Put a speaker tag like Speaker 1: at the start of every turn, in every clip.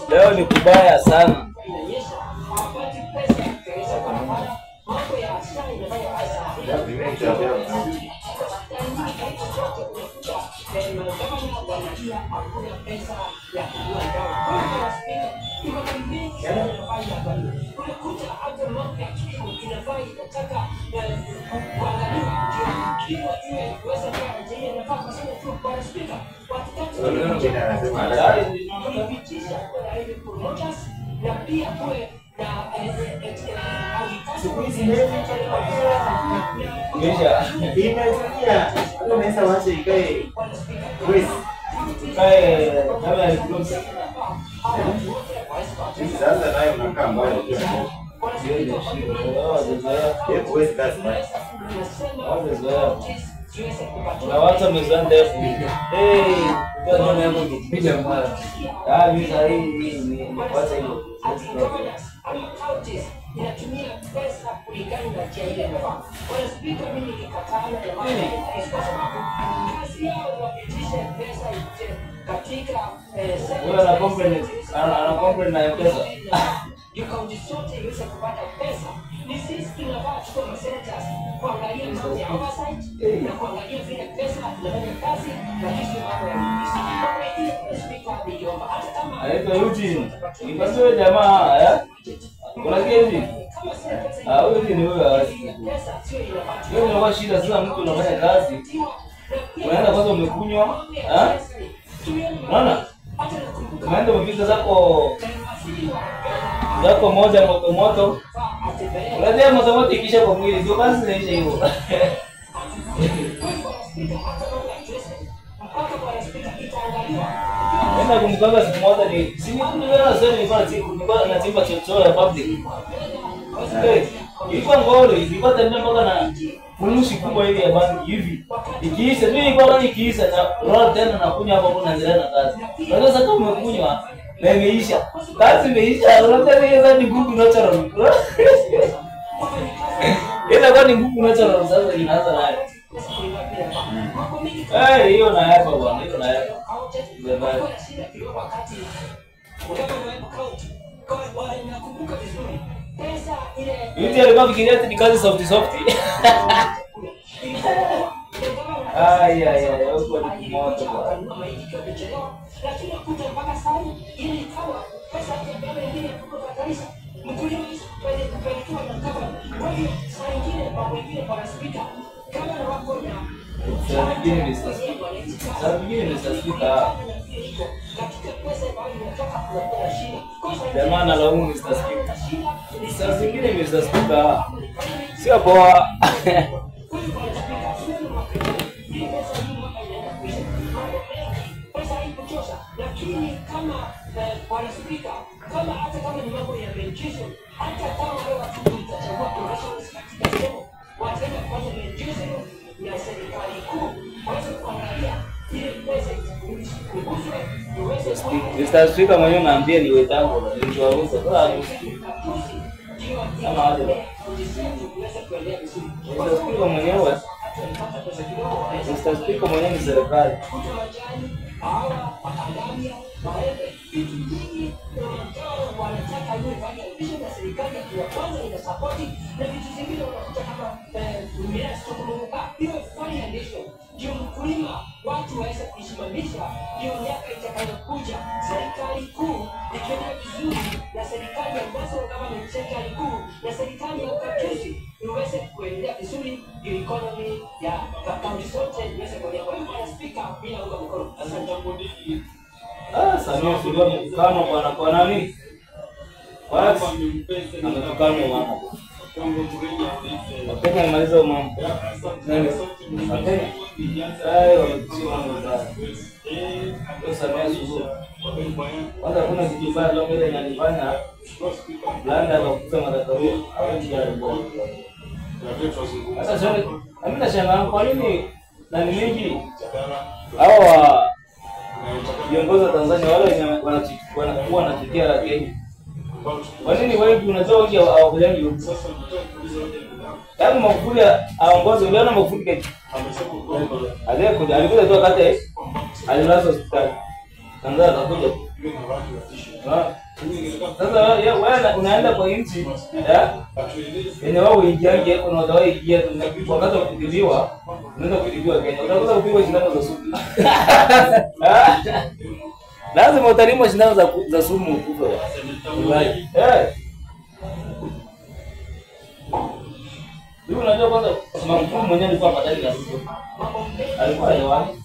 Speaker 1: Leo ni kubaya sana. Na watu wamezaa ndefu. Ndio ndio nikipiga mara. Visa hii ni watu hiyo. Inatumia pesa kulingana na njia ile nafaa. Kwa speaker mimi nikikataa na jamani kazi yao wapitishe pesa yote katika ana complain na pesa. Yukaunti sote iweze kupata pesa. Ni sisi tunafaa tuko senators kuangalia mambo ya oversight na kuangalia vile pesa tunafanya kazi na hizo mambo ya speaker niliomba hata kama anaitwa Eugene. Nipaswe jamaa unasikia hivi? Huyu ni wewe hawezi. Wewe unakuwa shida sasa mtu unafanya kazi. Unaenda kwanza umekunywa, unaona? Unaenda umepika zako moja moto. Unajua moto ikisha kwa mwili ndio kazi inaisha hivyo. Nenda kumkanga siku moja ni nilikuwa nilikuwa natimba chochote ya public. Ilikuwa ngoro, ilikuwa tena mpaka na funushi kubwa hivi ya bangi hivi. Ikiisha mimi nilikuwa ikiisha na roll tena na kunywa hapo naendelea na kazi. Sasa kama umekunywa na imeisha. Kazi imeisha, unataka hiyo ni nguvu natural. Kwa ni nguvu natural sasa inaanza nayo. Hiyo na hapa bwana, hiyo na hapa. Yuti alikuwa fikiria ni kazi soft. Huko ni moto bwana. Lakini kuja mpaka sasa ili ikawa pesa ya nyingine kutoka mkulima kwa na kama kwa hiyo saa nyingine mambo mengine kwa speaker kama na wako na saa nyingine ni speaker jamaa na laumu ni speaker saa nyingine ni speaker sio poa. Lakini kama bwana speaker kama hata kama ni mambo ya mediation hata kama wale watu watachagua professionals katika sehemu wataenda kufanya mediation ya serikali kuu waweze kuangalia ile pesa iweze Mr. Speaker mwenyewe naambia ni wetangu niliwaruhusu kama hapo Mr. Speaker mwenyewe Mr. Speaker mwenyewe ni serikali. Wanataka yule fanya vision ya serikali ya kwanza ina support na vitu vingine wanakuta kama dunia sokoloka hiyo fanya ndio ndio mkulima watu waweze kusimamisha ndio miaka itakayokuja serikali kuu ikiendelea vizuri na serikali ambazo kama ni serikali kuu na serikali ya ukatuzi iweze kuendelea vizuri ndio economy ya kaunti zote iweze kuendelea kwa speaker bila unga mkono. Asante mbodi. Samia Suluhu ametukana bwana kwa nani? Basi ametukana mama. Wakenya maliza mambo. Nani? Wakenya. Wametusiwa mwanzo. Samia Suluhu. Kwanza kuna kitu mbaya leo ile inanifanya blanda kwa kusema matatizo. Sasa sasa mimi nashangaa kwa nini na ni mingi hawa viongozi wa Tanzania wale wanakuwa na chukia la Kenya. Kwa nini wengi unatoa wengi hawakujangi huko? Kama Magufuli aongoze uliona Magufuli kesho. Alikuja tu akate
Speaker 2: alilazwa hospitali. Anza akakuja. Sasa wewe unaenda kwa nchi yenye wao uingiange hapo na watawahi ingia wakati wa kutibiwa, unaenda kutibiwa Kenya. Utakuza kupigwa sindano za sumu. Lazima utalimwa sindano za sumu ukufe. Ndio unajua kwanza mkuu mwenyewe alikuwa madai ya sumu. Alikuwa hewani.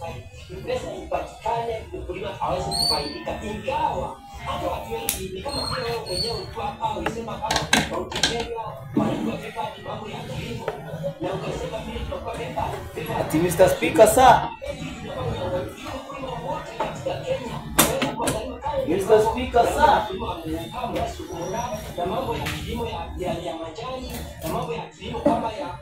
Speaker 1: Pesa ipatikane mkulima aweze kufaidika, ingawa hata watu wengi ni kama vile wewe mwenyewe ulikuwa hapa ulisema kama ukijenga walikuwa vipaji mambo ya kilimo na ukasema vile tunakuwa vipaji
Speaker 2: ati Mr. Speaker sir. Mr. Speaker sir.
Speaker 1: Na mambo ya kilimo ya majani na mambo ya kilimo kama ya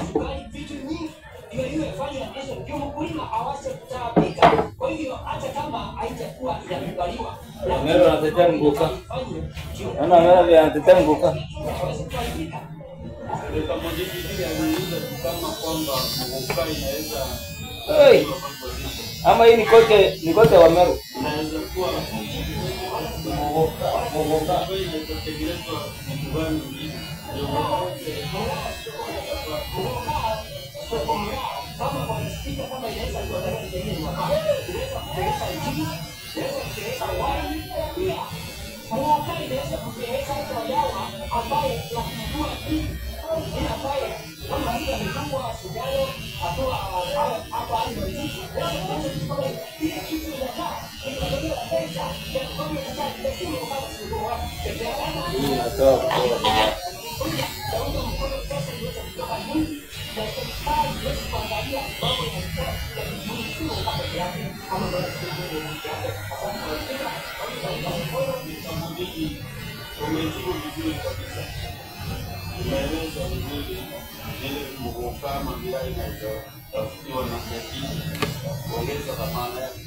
Speaker 1: sukari, vitu nyingi hiyo ifanye na kesho ndio mkulima awase kutaabika. Kwa hivyo hata kama haitakuwa inakubaliwa,
Speaker 2: Mero anatetea mgoka. Mero anatetea mgoka.
Speaker 3: Kama jibu aliuliza kama kwamba mgoka inaweza
Speaker 2: ama hii ni kote wa Meru.
Speaker 3: Inaweza kuwa mgoka inatengenezwa nyumbani
Speaker 1: kama kwa spika kama inaweza kuangalia kwenye mwaka inaweza kupeleka injili, inaweza kupeleka wali, mwaka inaweza kupeleka dawa ambayo tunajua hii ambayo kama hii amefungwa sindano atoa hapa hali nzuri ile kitu inakaa inatokea pesa ya kufanya kazi lakini kama sio watu
Speaker 2: Inatoa
Speaker 3: umejibu vizuri kabisa. Umeeleza vizuri ile mgoka bila inayotafutiwa na serikali kuongeza dhamana yake.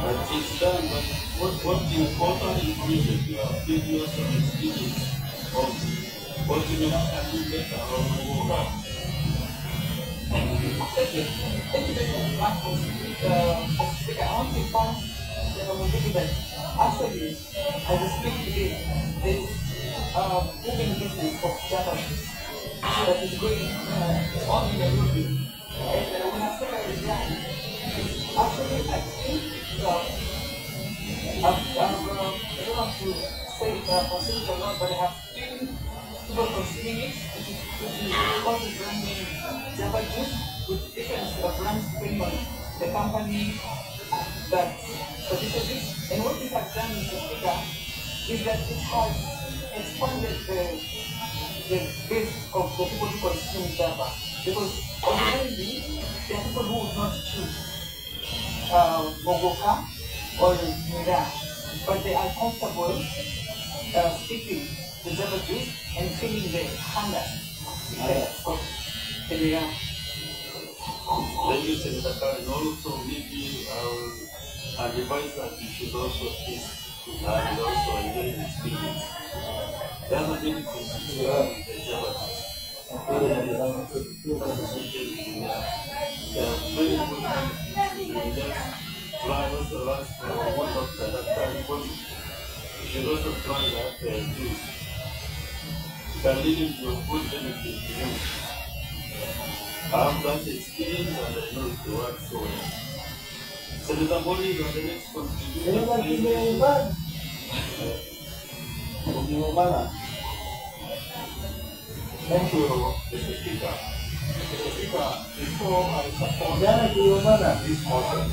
Speaker 3: But it's done, but what important is your previous experience of what you can do better or mgoka.
Speaker 1: Actually, as I speak today, there is moving business of Japanese that is going on in the movie. And when I say that is done, actually I think I don't want to say consider a lot, but I have seen people consuming it, which is called the brand name Java Juice, with different brands depending on the company that produces it. And what this has done in Africa is that it has expanded the base of the people who consume Java. Because ordinarily, there are people who would not choose Mogoka or Mira, but they are comfortable sipping the Java juice and feeling the hunger of the Mira.
Speaker 3: Ladies and gentlemen, also maybe advise that you should also taste and also enjoy the experience. There are many things to the Java juice. There are very good things. Try also last one of the you should also try that juice. It can lead to good benefit to you. I have that experience and I know it works so well. Senator Boli is on the next contribution. Thank you, Mr. Speaker. Mr. Speaker, before I support this motion,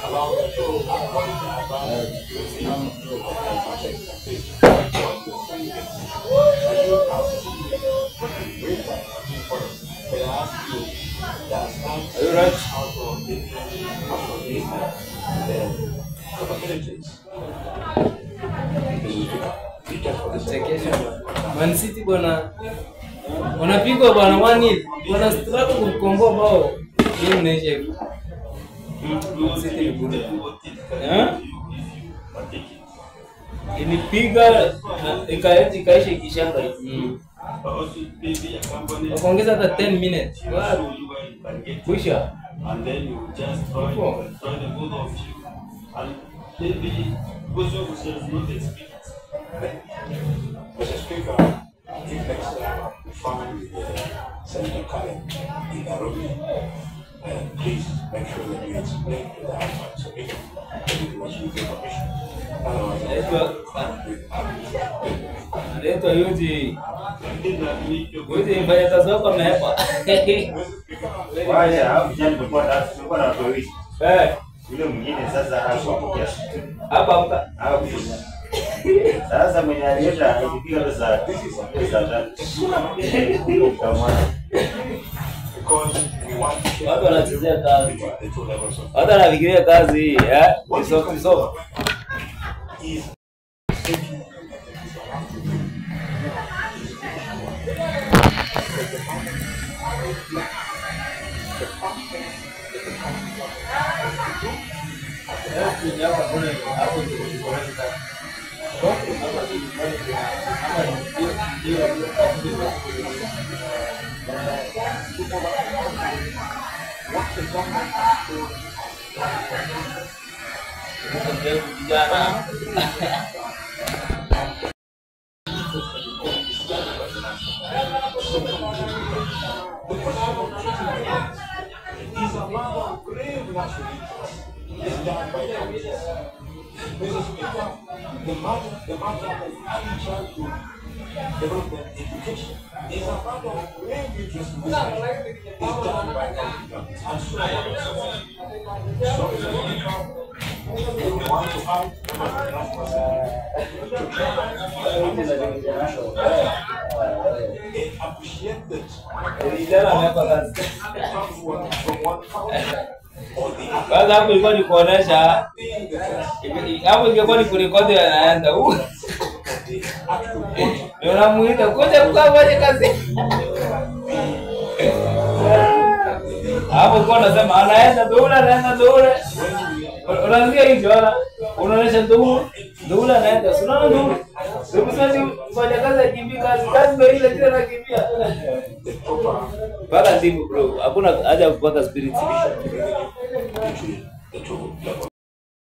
Speaker 3: allow me to apologize
Speaker 2: Are you right? Man City bwana wanapigwa bwana 1-0. Wana struggle kukomboa bao. Hii inaisha hivi. Man City ni bure. Ilipiga ikaisha ikishanga hivi.
Speaker 3: Also, maybe a company.
Speaker 2: Kuongeza hata 10 minutes.
Speaker 3: Show you where you can get.
Speaker 2: Kuisha.
Speaker 3: And then you just try the both of you. And maybe because you have not experience.
Speaker 4: Mr. Speaker, if next time you find Senator Khaled in Nairobi, please make sure that you explain to the House Committee that it was with your permission. Otherwise,
Speaker 2: Anaitwa Yuji. Yuji mbaya tasoko mepa.
Speaker 5: Wale hao vijana tulikuwa na watu wawili. Yule mwingine sasa hakuja.
Speaker 2: Hapa mka.
Speaker 5: Sasa mwenye aliyesha ikipiga pesa
Speaker 4: because we want to share
Speaker 2: Watu wanachezea kazi.
Speaker 4: the two levels of
Speaker 2: Watu wanafikiria kazi hii, Isofu.
Speaker 4: ease. Is a matter of grave national interest. It's done by Congress. Mr. Speaker, the matter of early childhood development education is a matter of grave interest in this country. It's done by Congress. And so we want to have appreciate that from one country or the other.
Speaker 2: Kwanza hapo ilikuwa ni kuonesha hapo ingekuwa ni kurekodi anaenda huko. Unamuita kuja kufanya kazi. Hapo kwa nasema anaenda dole. Unaanzia hivi wala unaonesha dole anaenda. Unaona dole. Sasa kufanya kazi kimbia kazi ndio ile tena nakimbia. Bala timu bro. Hakuna haja kupata spirit.
Speaker 4: The two levels.